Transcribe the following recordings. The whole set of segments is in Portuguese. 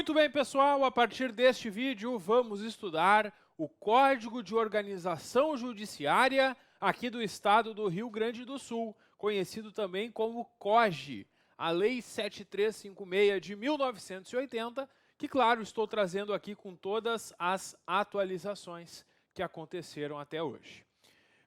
Muito bem, pessoal, a partir deste vídeo vamos estudar o Código de Organização Judiciária aqui do estado do Rio Grande do Sul, conhecido também como COJE, a Lei 7356 de 1980, que, claro, estou trazendo aqui com todas as atualizações que aconteceram até hoje.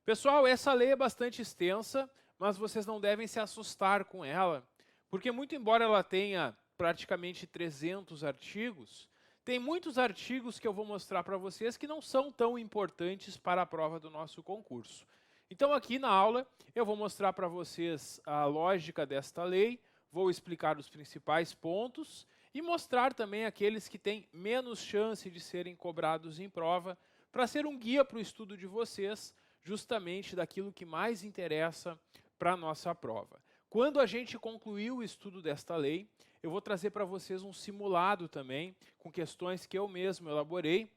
Pessoal, essa lei é bastante extensa, mas vocês não devem se assustar com ela, porque muito embora ela tenha praticamente 300 artigos, tem muitos artigos que eu vou mostrar para vocês que não são tão importantes para a prova do nosso concurso. Então aqui na aula eu vou mostrar para vocês a lógica desta lei, vou explicar os principais pontos e mostrar também aqueles que têm menos chance de serem cobrados em prova, para ser um guia para o estudo de vocês, justamente daquilo que mais interessa para a nossa prova. Quando a gente concluir o estudo desta lei, eu vou trazer para vocês um simulado também, com questões que eu mesmo elaborei,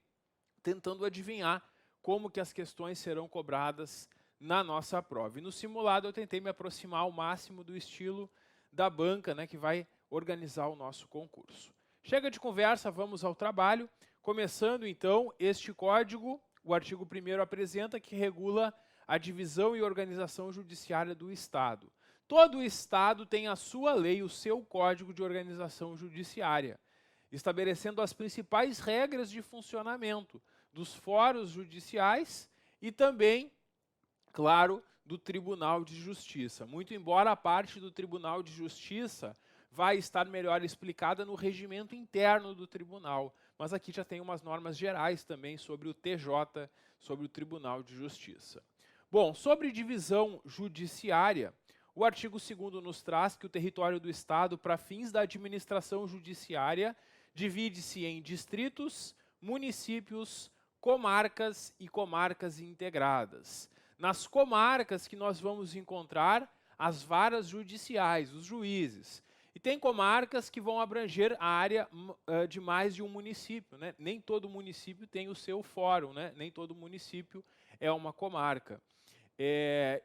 tentando adivinhar como que as questões serão cobradas na nossa prova. E no simulado eu tentei me aproximar ao máximo do estilo da banca, né, que vai organizar o nosso concurso. Chega de conversa, vamos ao trabalho. Começando então, este código, o artigo 1º apresenta que regula a divisão e organização judiciária do Estado. Todo Estado tem a sua lei, o seu Código de Organização Judiciária, estabelecendo as principais regras de funcionamento dos fóruns judiciais e também, claro, do Tribunal de Justiça. Muito embora a parte do Tribunal de Justiça vai estar melhor explicada no regimento interno do tribunal, mas aqui já tem umas normas gerais também sobre o TJ, sobre o Tribunal de Justiça. Bom, sobre divisão judiciária, o artigo 2º nos traz que o território do Estado, para fins da administração judiciária, divide-se em distritos, municípios, comarcas e comarcas integradas. Nas comarcas que nós vamos encontrar as varas judiciais, os juízes. E tem comarcas que vão abranger a área de mais de um município, né? Nem todo município tem o seu fórum, né? Nem todo município é uma comarca.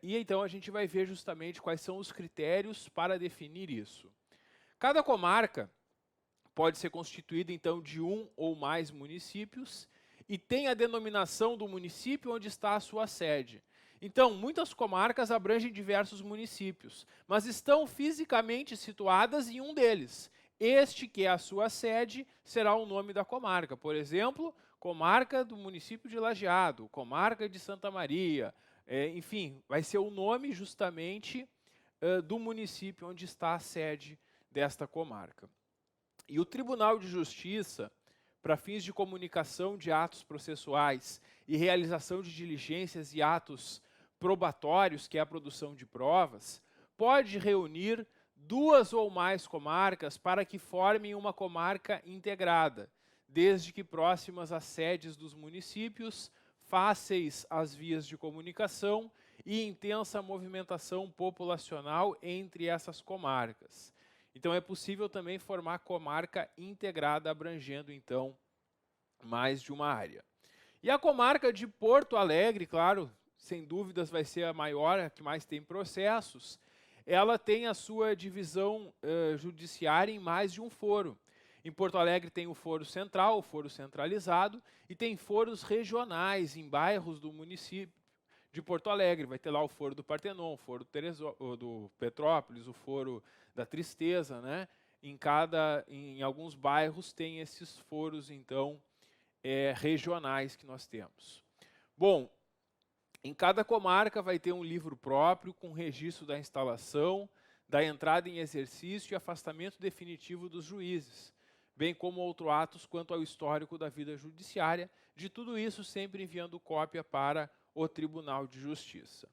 E então a gente vai ver justamente quais são os critérios para definir isso. Cada comarca pode ser constituída então de um ou mais municípios e tem a denominação do município onde está a sua sede. Então, muitas comarcas abrangem diversos municípios, mas estão fisicamente situadas em um deles. Este que é a sua sede será o nome da comarca. Por exemplo, comarca do município de Lajeado, comarca de Santa Maria, enfim, vai ser o nome justamente do município onde está a sede desta comarca. E o Tribunal de Justiça, para fins de comunicação de atos processuais e realização de diligências e atos probatórios, que é a produção de provas, pode reunir duas ou mais comarcas para que formem uma comarca integrada, desde que próximas às sedes dos municípios, fáceis às vias de comunicação e intensa movimentação populacional entre essas comarcas. Então é possível também formar comarca integrada, abrangendo então mais de uma área. E a comarca de Porto Alegre, claro, sem dúvidas vai ser a maior, a que mais tem processos, ela tem a sua divisão judiciária em mais de um foro. Em Porto Alegre tem o foro central, o foro centralizado, e tem foros regionais em bairros do município de Porto Alegre. Vai ter lá o foro do Partenon, o foro do Petrópolis, o foro da Tristeza, né? Em alguns bairros tem esses foros, então, regionais que nós temos. Bom, em cada comarca vai ter um livro próprio com registro da instalação, da entrada em exercício e afastamento definitivo dos juízes, bem como outros atos quanto ao histórico da vida judiciária, de tudo isso sempre enviando cópia para o Tribunal de Justiça.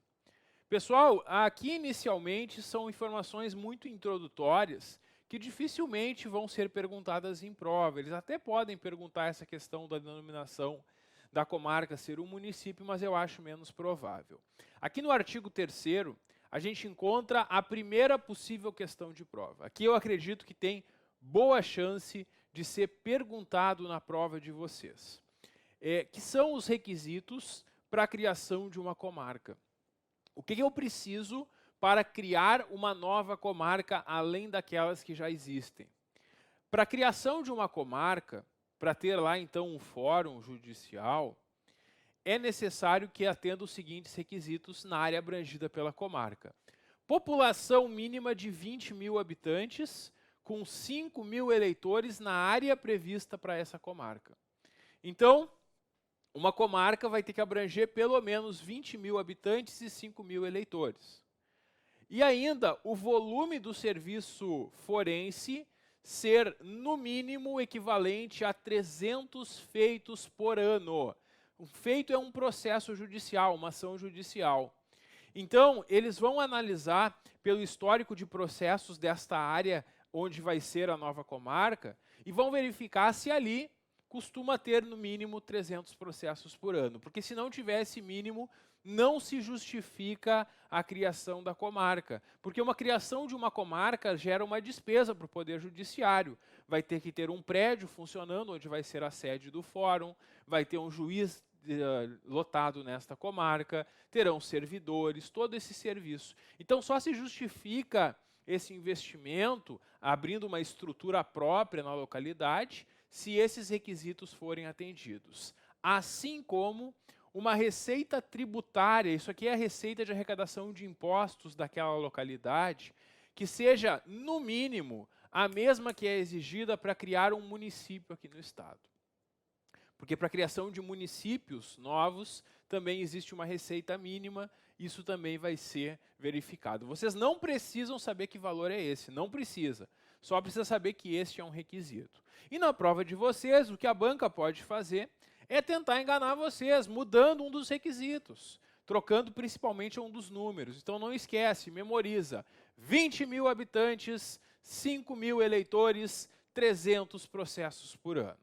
Pessoal, aqui inicialmente são informações muito introdutórias que dificilmente vão ser perguntadas em prova. Eles até podem perguntar essa questão da denominação da comarca ser um município, mas eu acho menos provável. Aqui no artigo 3º, a gente encontra a primeira possível questão de prova. Aqui eu acredito que tem boa chance de ser perguntado na prova de vocês. Que são os requisitos para a criação de uma comarca? O que eu preciso para criar uma nova comarca além daquelas que já existem? Para a criação de uma comarca, para ter lá então um fórum judicial, é necessário que atenda os seguintes requisitos na área abrangida pela comarca. População mínima de 20 mil habitantes, com 5 mil eleitores na área prevista para essa comarca. Então, uma comarca vai ter que abranger pelo menos 20 mil habitantes e 5 mil eleitores. E ainda, o volume do serviço forense ser, no mínimo, equivalente a 300 feitos por ano. Um feito é um processo judicial, uma ação judicial. Então, eles vão analisar pelo histórico de processos desta área onde vai ser a nova comarca e vão verificar se ali costuma ter no mínimo 300 processos por ano, porque se não tiver esse mínimo, não se justifica a criação da comarca, porque uma criação de uma comarca gera uma despesa para o Poder Judiciário. Vai ter que ter um prédio funcionando, onde vai ser a sede do fórum, vai ter um juiz lotado nesta comarca, terão servidores, todo esse serviço. Então, só se justifica esse investimento, abrindo uma estrutura própria na localidade, se esses requisitos forem atendidos. Assim como uma receita tributária, isso aqui é a receita de arrecadação de impostos daquela localidade, que seja, no mínimo, a mesma que é exigida para criar um município aqui no estado. Porque para a criação de municípios novos, também existe uma receita mínima, isso também vai ser verificado. Vocês não precisam saber que valor é esse, não precisa. Só precisa saber que este é um requisito. E na prova de vocês, o que a banca pode fazer é tentar enganar vocês, mudando um dos requisitos, trocando principalmente um dos números. Então não esquece, memoriza. 20 mil habitantes, 5 mil eleitores, 300 processos por ano.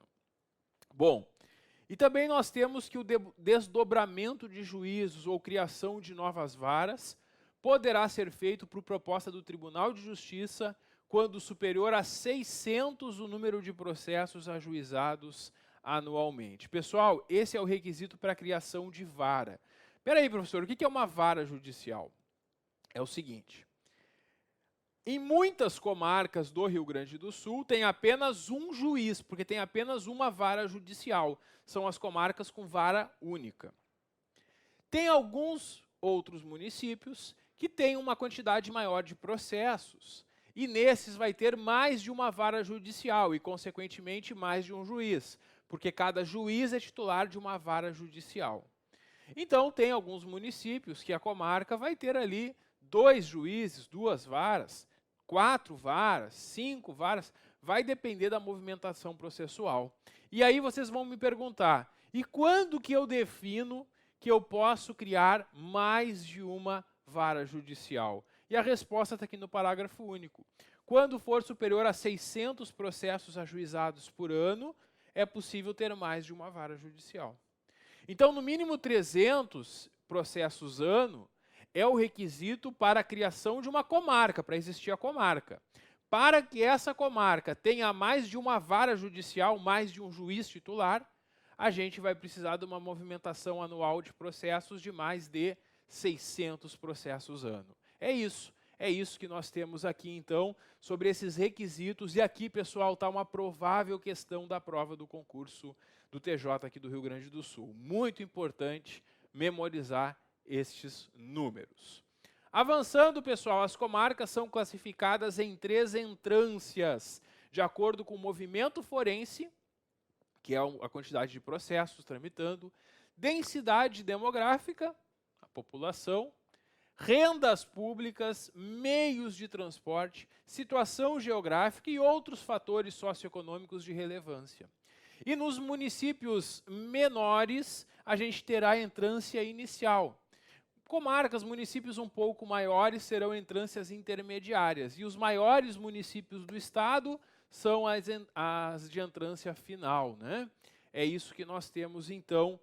Bom, e também nós temos que o desdobramento de juízos ou criação de novas varas poderá ser feito por proposta do Tribunal de Justiça quando superior a 600 o número de processos ajuizados anualmente. Pessoal, esse é o requisito para a criação de vara. Espera aí, professor, o que é uma vara judicial? É o seguinte, em muitas comarcas do Rio Grande do Sul tem apenas um juiz, porque tem apenas uma vara judicial. São as comarcas com vara única. Tem alguns outros municípios que têm uma quantidade maior de processos. E nesses vai ter mais de uma vara judicial e, consequentemente, mais de um juiz, porque cada juiz é titular de uma vara judicial. Então, tem alguns municípios que a comarca vai ter ali 2 juízes, 2 varas, 4 varas, 5 varas, vai depender da movimentação processual. E aí vocês vão me perguntar, e quando que eu defino que eu posso criar mais de uma vara judicial? E a resposta está aqui no parágrafo único. Quando for superior a 600 processos ajuizados por ano, é possível ter mais de uma vara judicial. Então, no mínimo 300 processos ano é o requisito para a criação de uma comarca, para existir a comarca. Para que essa comarca tenha mais de uma vara judicial, mais de um juiz titular, a gente vai precisar de uma movimentação anual de processos de mais de 600 processos ano. É isso que nós temos aqui, então, sobre esses requisitos. E aqui, pessoal, está uma provável questão da prova do concurso do TJ aqui do Rio Grande do Sul. Muito importante memorizar estes números. Avançando, pessoal, as comarcas são classificadas em 3 entrâncias, de acordo com o movimento forense, que é a quantidade de processos tramitando, densidade demográfica, a população, rendas públicas, meios de transporte, situação geográfica e outros fatores socioeconômicos de relevância. E nos municípios menores, a gente terá a entrância inicial. Comarcas, municípios um pouco maiores serão entrâncias intermediárias. E os maiores municípios do estado são as de entrância final, né? É isso que nós temos, então,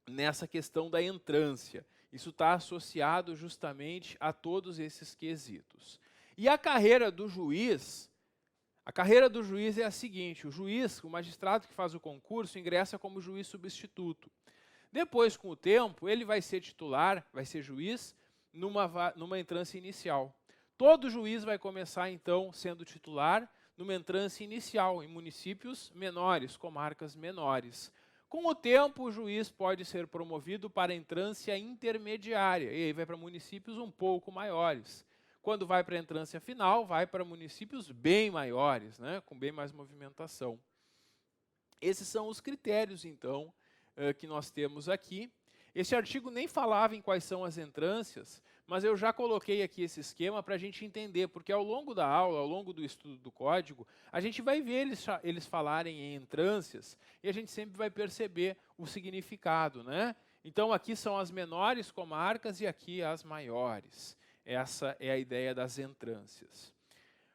nessa questão da entrância. Isso está associado justamente a todos esses quesitos. E a carreira do juiz é a seguinte, o juiz, o magistrado que faz o concurso, ingressa como juiz substituto. Depois, com o tempo, ele vai ser titular, vai ser juiz, numa entrância inicial. Todo juiz vai começar, então, sendo titular numa entrância inicial, em municípios menores, comarcas menores. Com o tempo, o juiz pode ser promovido para a entrância intermediária, e aí vai para municípios um pouco maiores. Quando vai para a entrância final, vai para municípios bem maiores, né, com bem mais movimentação. Esses são os critérios, então, que nós temos aqui. Esse artigo nem falava em quais são as entrâncias, mas eu já coloquei aqui esse esquema para a gente entender, porque ao longo da aula, ao longo do estudo do código, a gente vai ver eles falarem em entrâncias e a gente sempre vai perceber o significado, né? Então aqui são as menores comarcas e aqui as maiores. Essa é a ideia das entrâncias.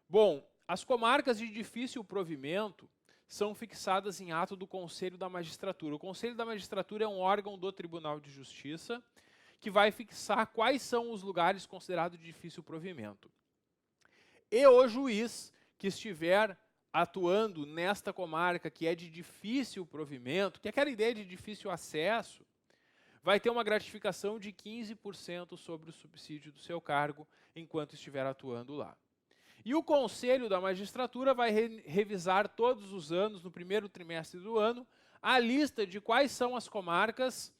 Bom, as comarcas de difícil provimento são fixadas em ato do Conselho da Magistratura. O Conselho da Magistratura é um órgão do Tribunal de Justiça que vai fixar quais são os lugares considerados de difícil provimento. E o juiz que estiver atuando nesta comarca que é de difícil provimento, que é aquela ideia de difícil acesso, vai ter uma gratificação de 15% sobre o subsídio do seu cargo enquanto estiver atuando lá. E o Conselho da Magistratura vai revisar todos os anos, no primeiro trimestre do ano, a lista de quais são as comarcas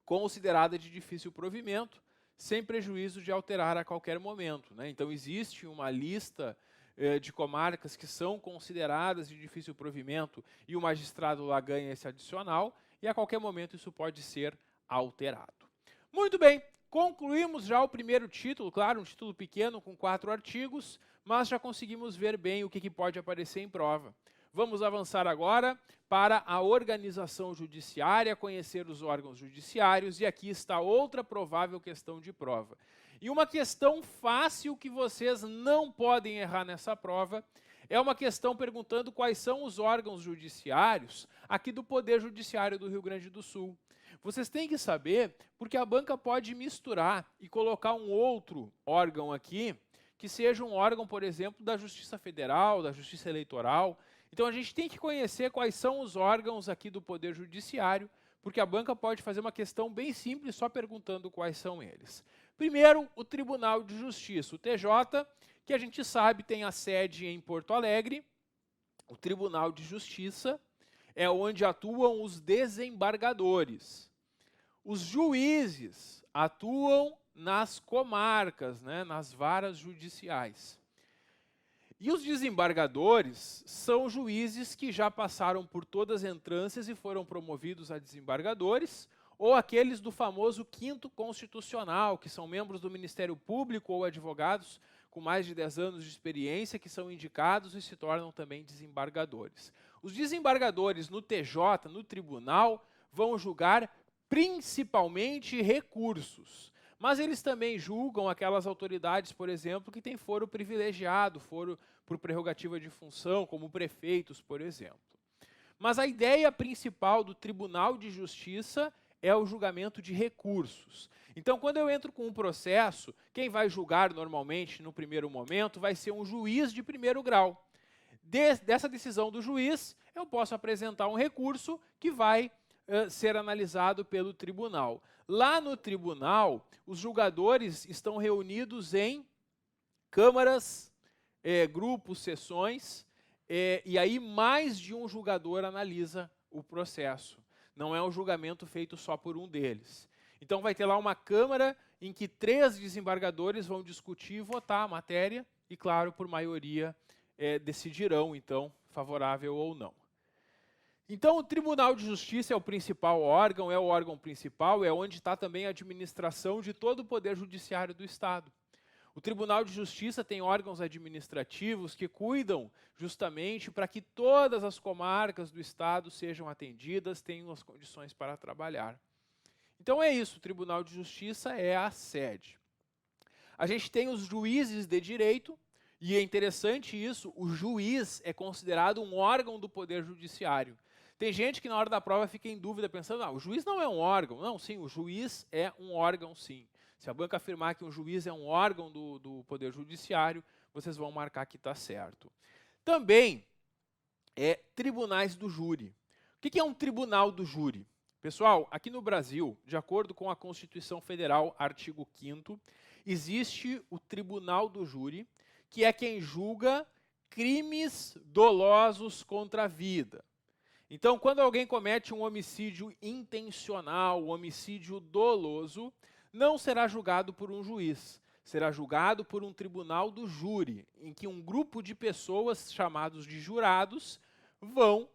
consideradas de difícil provimento, sem prejuízo de alterar a qualquer momento, né? Então, existe uma lista de comarcas que são consideradas de difícil provimento e o magistrado lá ganha esse adicional e a qualquer momento isso pode ser alterado. Muito bem. Concluímos já o primeiro título, claro, um título pequeno com 4 artigos, mas já conseguimos ver bem o que pode aparecer em prova. Vamos avançar agora para a organização judiciária, conhecer os órgãos judiciários, e aqui está outra provável questão de prova. E uma questão fácil que vocês não podem errar nessa prova é uma questão perguntando quais são os órgãos judiciários aqui do Poder Judiciário do Rio Grande do Sul. Vocês têm que saber, porque a banca pode misturar e colocar um outro órgão aqui, que seja um órgão, por exemplo, da Justiça Federal, da Justiça Eleitoral. Então a gente tem que conhecer quais são os órgãos aqui do Poder Judiciário, porque a banca pode fazer uma questão bem simples, só perguntando quais são eles. Primeiro, o Tribunal de Justiça, o TJ, que a gente sabe tem a sede em Porto Alegre. O Tribunal de Justiça é onde atuam os desembargadores. Os juízes atuam nas comarcas, né, nas varas judiciais. E os desembargadores são juízes que já passaram por todas as entrâncias e foram promovidos a desembargadores, ou aqueles do famoso quinto constitucional, que são membros do Ministério Público ou advogados com mais de 10 anos de experiência, que são indicados e se tornam também desembargadores. Os desembargadores no TJ, no tribunal, vão julgar principalmente recursos, mas eles também julgam aquelas autoridades, por exemplo, que têm foro privilegiado, foro por prerrogativa de função, como prefeitos, por exemplo. Mas a ideia principal do Tribunal de Justiça é o julgamento de recursos. Então, quando eu entro com um processo, quem vai julgar normalmente no primeiro momento vai ser um juiz de primeiro grau. Dessa decisão do juiz, eu posso apresentar um recurso que vai ser analisado pelo tribunal. Lá no tribunal, os julgadores estão reunidos em câmaras, grupos, sessões, e aí mais de um julgador analisa o processo. Não é um julgamento feito só por um deles. Então vai ter lá uma câmara em que 3 desembargadores vão discutir e votar a matéria e, claro, por maioria decidirão, então, favorável ou não. Então, o Tribunal de Justiça é o principal órgão, é o órgão principal, é onde está também a administração de todo o Poder Judiciário do Estado. O Tribunal de Justiça tem órgãos administrativos que cuidam justamente para que todas as comarcas do Estado sejam atendidas, tenham as condições para trabalhar. Então é isso, o Tribunal de Justiça é a sede. A gente tem os juízes de direito, e é interessante isso, o juiz é considerado um órgão do Poder Judiciário. Tem gente que na hora da prova fica em dúvida, pensando, o juiz não é um órgão. Não, sim, o juiz é um órgão, sim. Se a banca afirmar que um juiz é um órgão do Poder Judiciário, vocês vão marcar que está certo. Também, tribunais do júri. O que é um tribunal do júri? Pessoal, aqui no Brasil, de acordo com a Constituição Federal, artigo 5º, existe o Tribunal do Júri, que é quem julga crimes dolosos contra a vida. Então, quando alguém comete um homicídio intencional, um homicídio doloso, não será julgado por um juiz, será julgado por um tribunal do júri, em que um grupo de pessoas, chamados de jurados, vão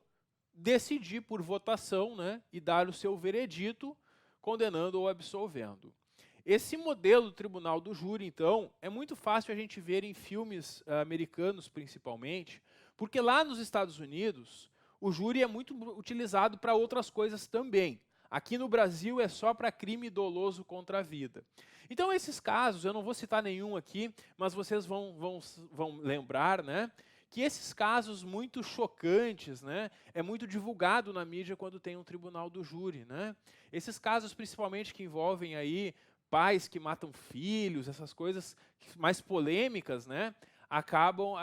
decidir por votação, né, e dar o seu veredito, condenando ou absolvendo. Esse modelo do tribunal do júri, então, é muito fácil a gente ver em filmes americanos, principalmente, porque lá nos Estados Unidos, o júri é muito utilizado para outras coisas também. Aqui no Brasil é só para crime doloso contra a vida. Então, esses casos, eu não vou citar nenhum aqui, mas vocês vão lembrar, né, que esses casos muito chocantes, né, é muito divulgado na mídia quando tem um tribunal do júri, né? Esses casos, principalmente, que envolvem aí pais que matam filhos, essas coisas mais polêmicas, né, acabam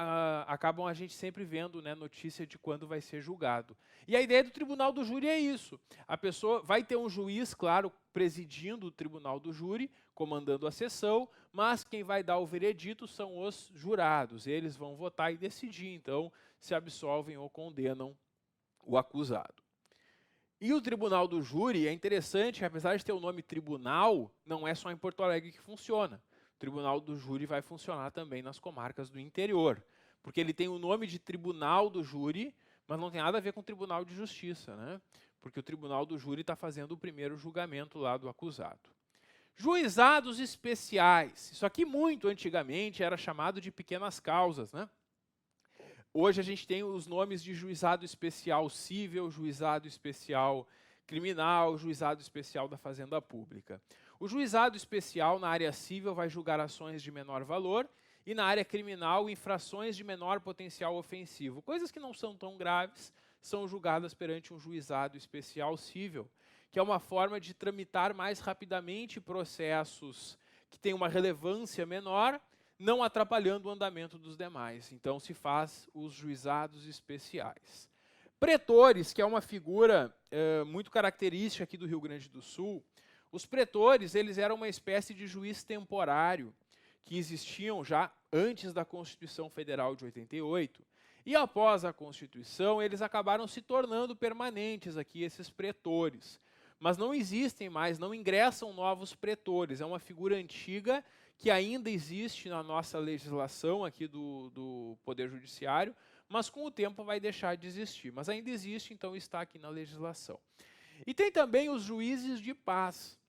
a gente sempre vendo, né, notícia de quando vai ser julgado. E a ideia do tribunal do júri é isso. A pessoa vai ter um juiz, claro, presidindo o tribunal do júri, comandando a sessão, mas quem vai dar o veredito são os jurados. Eles vão votar e decidir, então, se absolvem ou condenam o acusado. E o tribunal do júri é interessante, apesar de ter o nome tribunal, não é só em Porto Alegre que funciona. O tribunal do júri vai funcionar também nas comarcas do interior, porque ele tem o nome de tribunal do júri, mas não tem nada a ver com o tribunal de justiça, né? Porque o tribunal do júri está fazendo o primeiro julgamento lá do acusado. Juizados especiais. Isso aqui muito antigamente era chamado de pequenas causas, né? Hoje a gente tem os nomes de juizado especial civil, juizado especial criminal, juizado especial da Fazenda Pública. O juizado especial na área civil vai julgar ações de menor valor e na área criminal infrações de menor potencial ofensivo. Coisas que não são tão graves são julgadas perante um juizado especial civil, que é uma forma de tramitar mais rapidamente processos que têm uma relevância menor, não atrapalhando o andamento dos demais. Então, se faz os juizados especiais. Pretores, que é uma figura muito característica aqui do Rio Grande do Sul. Os pretores, eles eram uma espécie de juiz temporário, que existiam já antes da Constituição Federal de 88. E após a Constituição, eles acabaram se tornando permanentes aqui, esses pretores. Mas não existem mais, não ingressam novos pretores. É uma figura antiga que ainda existe na nossa legislação aqui do Poder Judiciário, mas com o tempo vai deixar de existir. Mas ainda existe, então está aqui na legislação. E tem também os juízes de paz.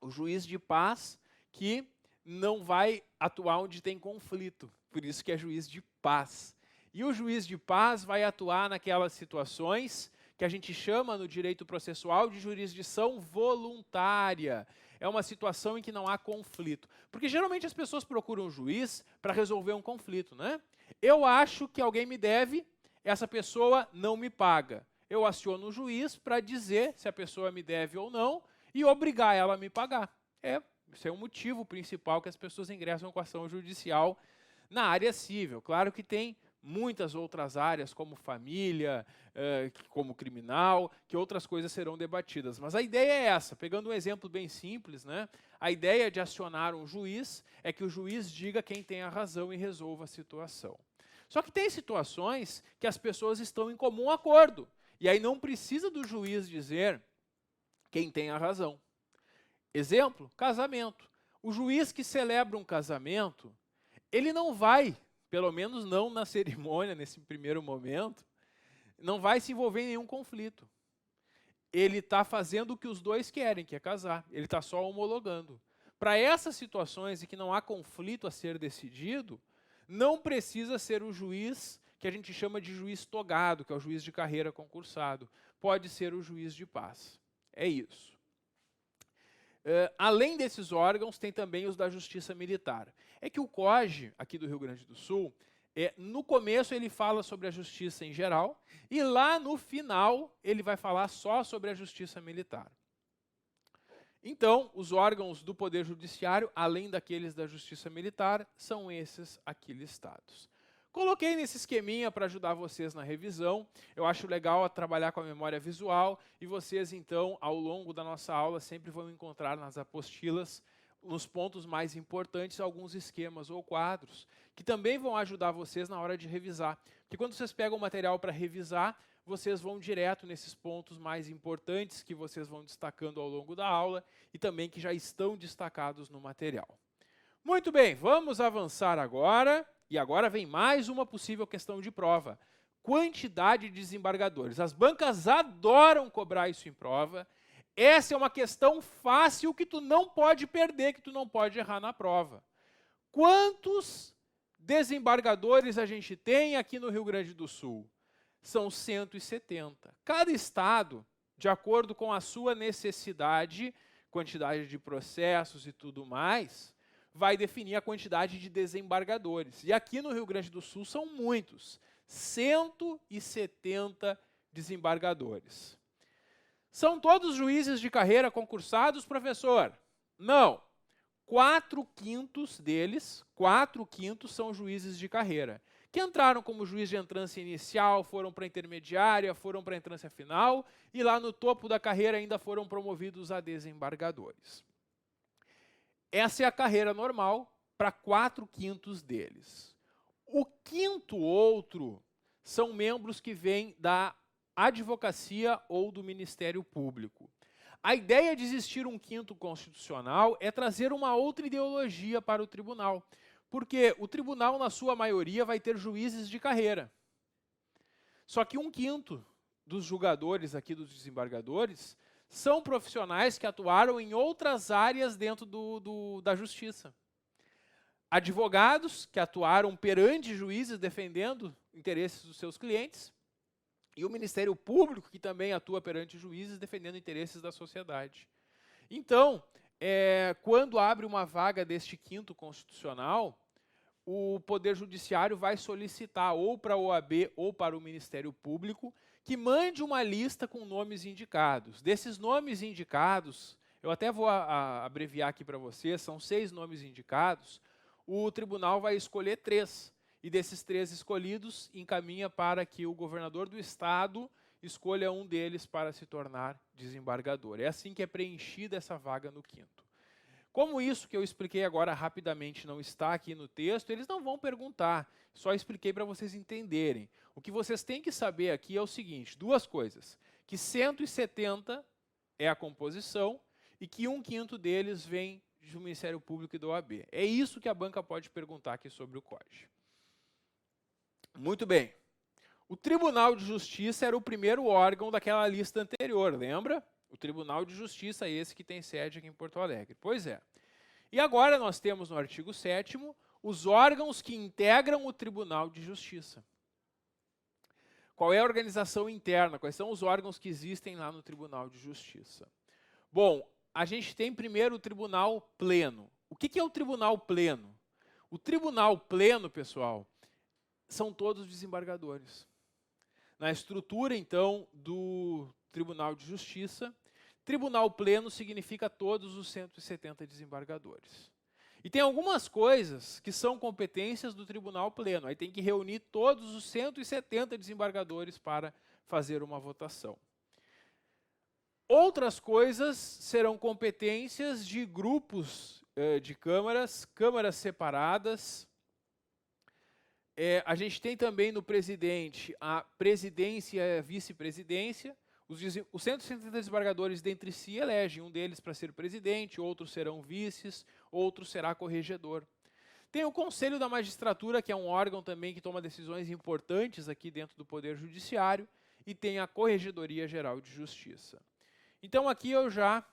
O juiz de paz que não vai atuar onde tem conflito, por isso que é juiz de paz. E o juiz de paz vai atuar naquelas situações que a gente chama no direito processual de jurisdição voluntária. É uma situação em que não há conflito. Porque geralmente as pessoas procuram um juiz para resolver um conflito, né? Eu acho que alguém me deve, essa pessoa não me paga. Eu aciono o juiz para dizer se a pessoa me deve ou não e obrigar ela a me pagar. Esse é o motivo principal que as pessoas ingressam com ação judicial na área civil. Claro que tem muitas outras áreas, como família, como criminal, que outras coisas serão debatidas. Mas a ideia é essa, pegando um exemplo bem simples, né? A ideia de acionar um juiz é que o juiz diga quem tem a razão e resolva a situação. Só que tem situações que as pessoas estão em comum acordo, e aí não precisa do juiz dizer quem tem a razão. Exemplo, casamento. O juiz que celebra um casamento, ele não vai, pelo menos não na cerimônia, nesse primeiro momento, não vai se envolver em nenhum conflito. Ele está fazendo o que os dois querem, que é casar. Ele está só homologando. Para essas situações em que não há conflito a ser decidido, não precisa ser o juiz que a gente chama de juiz togado, que é o juiz de carreira concursado. Pode ser o juiz de paz. É isso. Além desses órgãos, tem também os da Justiça Militar. É que o COJ, aqui do Rio Grande do Sul, no começo ele fala sobre a justiça em geral, e lá no final ele vai falar só sobre a Justiça Militar. Então, os órgãos do Poder Judiciário, além daqueles da Justiça Militar, são esses aqui listados. Coloquei nesse esqueminha para ajudar vocês na revisão. Eu acho legal trabalhar com a memória visual e vocês, então, ao longo da nossa aula, sempre vão encontrar nas apostilas nos pontos mais importantes, alguns esquemas ou quadros, que também vão ajudar vocês na hora de revisar. Porque quando vocês pegam o material para revisar, vocês vão direto nesses pontos mais importantes que vocês vão destacando ao longo da aula e também que já estão destacados no material. Muito bem, vamos avançar agora. E agora vem mais uma possível questão de prova. Quantidade de desembargadores. As bancas adoram cobrar isso em prova. Essa é uma questão fácil que tu não pode perder, que tu não pode errar na prova. Quantos desembargadores a gente tem aqui no Rio Grande do Sul? São 170. Cada estado, de acordo com a sua necessidade, quantidade de processos e tudo mais, vai definir a quantidade de desembargadores. E aqui no Rio Grande do Sul são muitos, 170 desembargadores. São todos juízes de carreira concursados, professor? Não. 4/5 deles, 4/5 são juízes de carreira, que entraram como juiz de entrância inicial, foram para a intermediária, foram para a entrância final, e lá no topo da carreira ainda foram promovidos a desembargadores. Essa é a carreira normal para 4/5 deles. O quinto outro são membros que vêm da advocacia ou do Ministério Público. A ideia de existir um quinto constitucional é trazer uma outra ideologia para o tribunal, porque o tribunal, na sua maioria, vai ter juízes de carreira. Só que 1/5 dos julgadores aqui, dos desembargadores, são profissionais que atuaram em outras áreas dentro da justiça. Advogados que atuaram perante juízes defendendo interesses dos seus clientes, e o Ministério Público, que também atua perante juízes defendendo interesses da sociedade. Então, quando abre uma vaga deste quinto constitucional, o Poder Judiciário vai solicitar ou para a OAB ou para o Ministério Público que mande uma lista com nomes indicados. Desses nomes indicados, eu até vou abreviar aqui para vocês, são 6 nomes indicados, o tribunal vai escolher 3. E desses 3 escolhidos, encaminha para que o governador do estado escolha um deles para se tornar desembargador. É assim que é preenchida essa vaga no quinto. Como isso que eu expliquei agora rapidamente não está aqui no texto, eles não vão perguntar, só expliquei para vocês entenderem. O que vocês têm que saber aqui é o seguinte, 2 coisas, que 170 é a composição e que 1/5 deles vem do Ministério Público e da OAB. É isso que a banca pode perguntar aqui sobre o COG. Muito bem. O Tribunal de Justiça era o primeiro órgão daquela lista anterior, lembra? O Tribunal de Justiça é esse que tem sede aqui em Porto Alegre. Pois é. E agora nós temos no artigo 7º os órgãos que integram o Tribunal de Justiça. Qual é a organização interna? Quais são os órgãos que existem lá no Tribunal de Justiça? Bom, a gente tem primeiro o Tribunal Pleno. O que é o Tribunal Pleno? O Tribunal Pleno, pessoal, são todos desembargadores. Na estrutura, então, do Tribunal de Justiça, Tribunal Pleno significa todos os 170 desembargadores. E tem algumas coisas que são competências do Tribunal Pleno. Aí tem que reunir todos os 170 desembargadores para fazer uma votação. Outras coisas serão competências de grupos de câmaras, câmaras separadas. A gente tem também no presidente a presidência e a vice-presidência. Os 170 desembargadores dentre si elegem um deles para ser presidente, outros serão vices, outro será corregedor. Tem o Conselho da Magistratura, que é um órgão também que toma decisões importantes aqui dentro do Poder Judiciário, e tem a Corregedoria Geral de Justiça. Então aqui eu já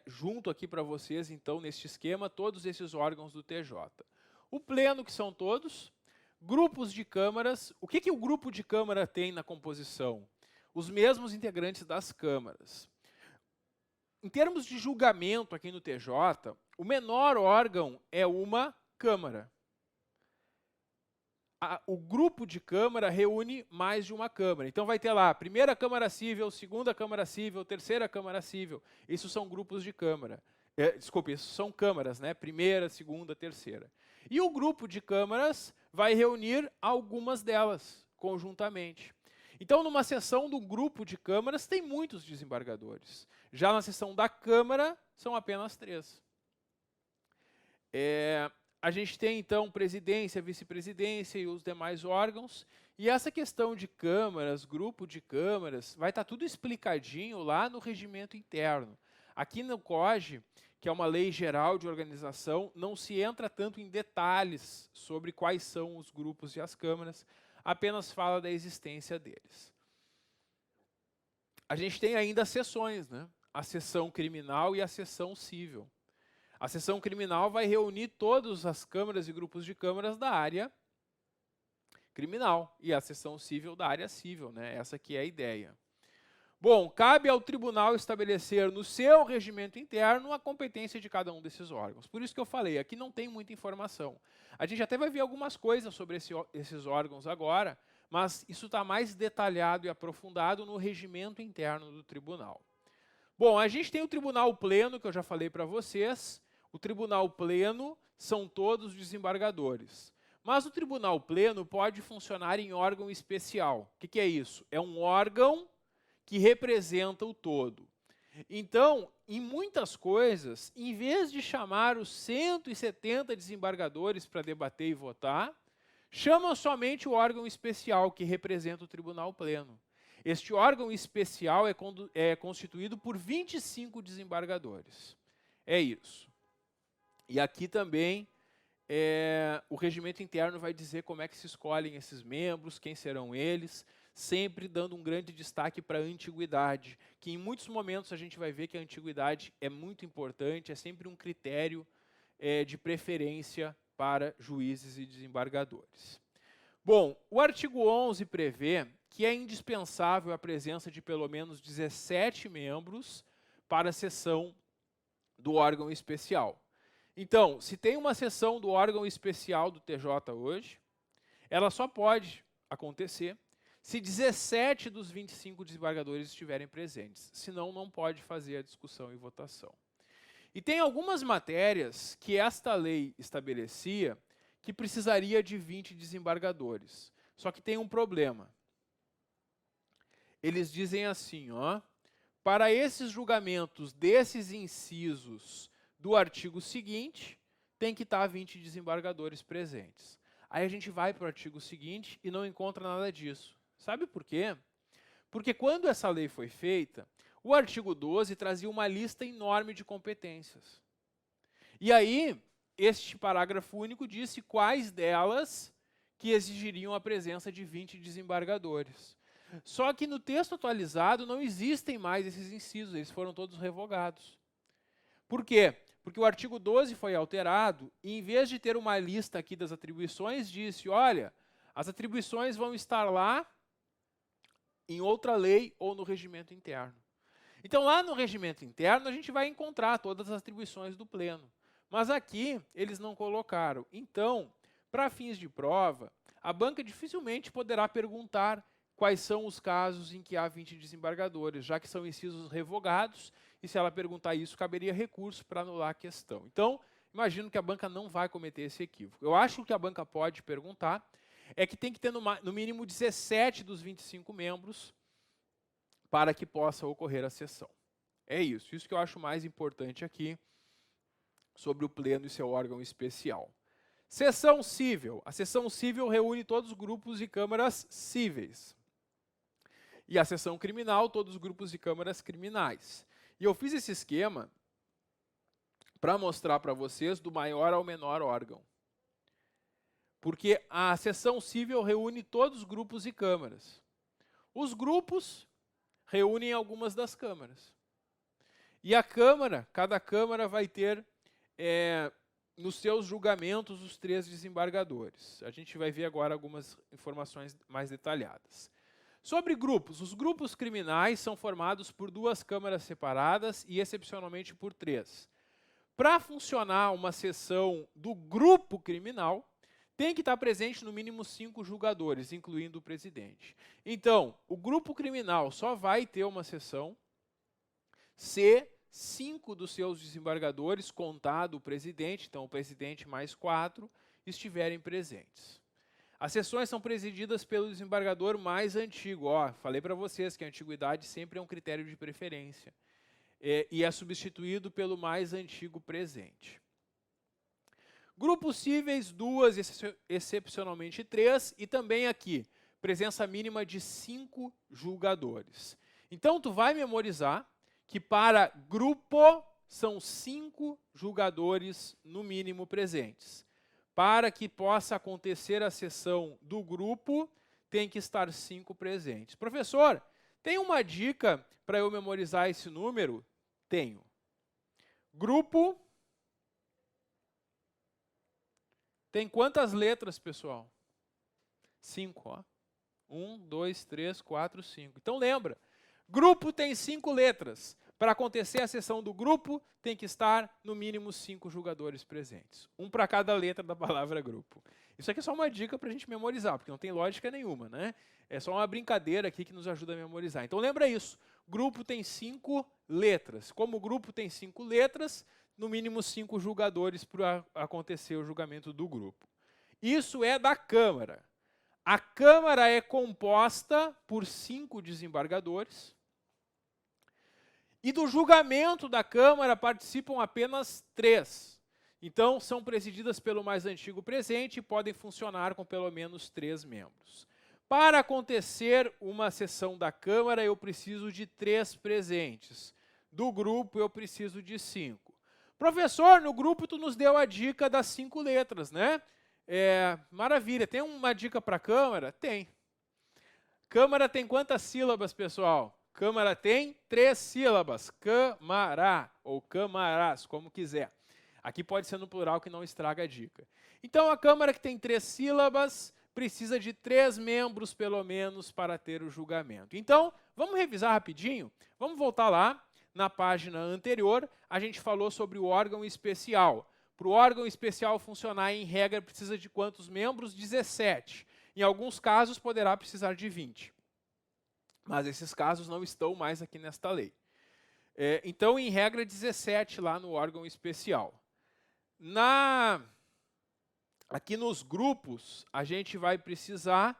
junto aqui para vocês, então, neste esquema, todos esses órgãos do TJ. O Pleno, que são todos, grupos de câmaras. O que o grupo de câmara tem na composição? Os mesmos integrantes das câmaras. Em termos de julgamento aqui no TJ, o menor órgão é uma câmara. O grupo de câmara reúne mais de uma câmara. Então vai ter lá a primeira Câmara Cível, segunda Câmara Cível, terceira Câmara Cível. Isso são grupos de câmara. Desculpe, isso são câmaras, né? Primeira, segunda, terceira. E o grupo de câmaras vai reunir algumas delas conjuntamente. Então, numa sessão do grupo de câmaras, tem muitos desembargadores. Já na sessão da Câmara, são apenas 3. A gente tem, então, presidência, vice-presidência e os demais órgãos. E essa questão de câmaras, grupo de câmaras, vai estar tudo explicadinho lá no regimento interno. Aqui no COG, que é uma lei geral de organização, não se entra tanto em detalhes sobre quais são os grupos e as câmaras, apenas fala da existência deles. A gente tem ainda as seções, né? A seção criminal e a seção civil. A seção criminal vai reunir todas as câmaras e grupos de câmaras da área criminal e a seção civil da área civil, né? Essa aqui é a ideia. Bom, cabe ao tribunal estabelecer no seu regimento interno a competência de cada um desses órgãos. Por isso que eu falei, aqui não tem muita informação. A gente até vai ver algumas coisas sobre esses órgãos agora, mas isso está mais detalhado e aprofundado no regimento interno do tribunal. Bom, a gente tem o tribunal pleno, que eu já falei para vocês. O tribunal pleno são todos desembargadores. Mas o tribunal pleno pode funcionar em órgão especial. O que é isso? É um órgão que representa o todo. Então, em muitas coisas, em vez de chamar os 170 desembargadores para debater e votar, chamam somente o órgão especial que representa o tribunal pleno. Este órgão especial é constituído por 25 desembargadores. É isso. E aqui também o regimento interno vai dizer como é que se escolhem esses membros, quem serão eles, sempre dando um grande destaque para a antiguidade, que em muitos momentos a gente vai ver que a antiguidade é muito importante, é sempre um critério de preferência para juízes e desembargadores. Bom, o artigo 11 prevê que é indispensável a presença de pelo menos 17 membros para a sessão do órgão especial. Então, se tem uma sessão do órgão especial do TJ hoje, ela só pode acontecer se 17 dos 25 desembargadores estiverem presentes, senão não pode fazer a discussão e votação. E tem algumas matérias que esta lei estabelecia que precisaria de 20 desembargadores. Só que tem um problema. Eles dizem assim, ó, para esses julgamentos desses incisos do artigo seguinte, tem que estar 20 desembargadores presentes. Aí a gente vai para o artigo seguinte e não encontra nada disso. Sabe por quê? Porque quando essa lei foi feita, o artigo 12 trazia uma lista enorme de competências. E aí, este parágrafo único disse quais delas que exigiriam a presença de 20 desembargadores. Só que no texto atualizado não existem mais esses incisos, eles foram todos revogados. Por quê? Porque o artigo 12 foi alterado e, em vez de ter uma lista aqui das atribuições, disse, olha, as atribuições vão estar lá em outra lei ou no regimento interno. Então, lá no regimento interno, a gente vai encontrar todas as atribuições do pleno. Mas aqui, eles não colocaram. Então, para fins de prova, a banca dificilmente poderá perguntar quais são os casos em que há 20 desembargadores, já que são incisos revogados, e se ela perguntar isso, caberia recurso para anular a questão. Então, imagino que a banca não vai cometer esse equívoco. Eu acho que o que a banca pode perguntar é que tem que ter no mínimo 17 dos 25 membros para que possa ocorrer a sessão. É isso que eu acho mais importante aqui sobre o pleno e seu órgão especial. Sessão civil. A sessão civil reúne todos os grupos e câmaras cíveis. E a sessão criminal, todos os grupos e câmaras criminais. E eu fiz esse esquema para mostrar para vocês do maior ao menor órgão. Porque a sessão civil reúne todos os grupos e câmaras. Os grupos reúnem algumas das câmaras. E a câmara, cada câmara vai ter nos seus julgamentos os 3 desembargadores. A gente vai ver agora algumas informações mais detalhadas. Sobre grupos, os grupos criminais são formados por 2 câmaras separadas e, excepcionalmente, por 3. Para funcionar uma sessão do grupo criminal, tem que estar presente no mínimo 5 julgadores, incluindo o presidente. Então, o grupo criminal só vai ter uma sessão se 5 dos seus desembargadores, contado o presidente, então o presidente mais 4, estiverem presentes. As sessões são presididas pelo desembargador mais antigo. Falei para vocês que a antiguidade sempre é um critério de preferência. E é substituído pelo mais antigo presente. Grupos cíveis, 2, excepcionalmente 3, e também aqui, presença mínima de 5 julgadores. Então, tu vai memorizar que para grupo são 5 julgadores no mínimo presentes. Para que possa acontecer a sessão do grupo, tem que estar 5 presentes. Professor, tem uma dica para eu memorizar esse número? Tenho. Grupo tem quantas letras, pessoal? 5, ó. 1, 2, 3, 4, 5. Então lembra, grupo tem 5 letras. Para acontecer a sessão do grupo, tem que estar no mínimo 5 jogadores presentes. Um para cada letra da palavra grupo. Isso aqui é só uma dica para a gente memorizar, porque não tem lógica nenhuma, né? É só uma brincadeira aqui que nos ajuda a memorizar. Então lembra isso, grupo tem 5 letras. Como o grupo tem 5 letras, no mínimo 5 julgadores para acontecer o julgamento do grupo. Isso é da Câmara. A Câmara é composta por 5 desembargadores. E do julgamento da Câmara participam apenas 3. Então, são presididas pelo mais antigo presente e podem funcionar com pelo menos 3 membros. Para acontecer uma sessão da Câmara, eu preciso de 3 presentes. Do grupo, eu preciso de 5. Professor, no grupo tu nos deu a dica das 5 letras, né? Maravilha. Tem uma dica para a Câmara? Tem. Câmara tem quantas sílabas, pessoal? Câmara tem 3 sílabas. Câmara, ou câmaras, como quiser. Aqui pode ser no plural que não estraga a dica. Então, a Câmara que tem 3 sílabas precisa de 3 membros, pelo menos, para ter o julgamento. Então, vamos revisar rapidinho? Vamos voltar lá. Na página anterior, a gente falou sobre o órgão especial. Para o órgão especial funcionar, em regra, precisa de quantos membros? 17. Em alguns casos, poderá precisar de 20. Mas esses casos não estão mais aqui nesta lei. Então, em regra, 17 lá no órgão especial. Aqui nos grupos, a gente vai precisar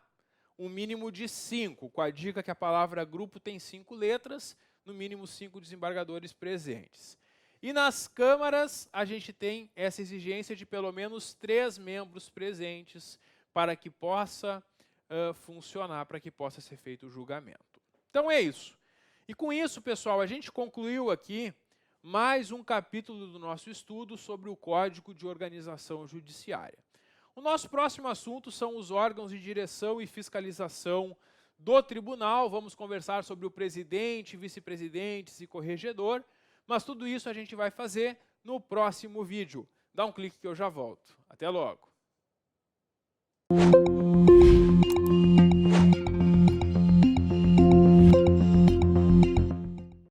um mínimo de 5, com a dica que a palavra grupo tem 5 letras, no mínimo 5 desembargadores presentes. E nas câmaras, a gente tem essa exigência de pelo menos 3 membros presentes para que possa funcionar, para que possa ser feito o julgamento. Então é isso. E com isso, pessoal, a gente concluiu aqui mais um capítulo do nosso estudo sobre o Código de Organização Judiciária. O nosso próximo assunto são os órgãos de direção e fiscalização do tribunal. Vamos conversar sobre o presidente, vice-presidentes e corregedor, mas tudo isso a gente vai fazer no próximo vídeo. Dá um clique que eu já volto. Até logo!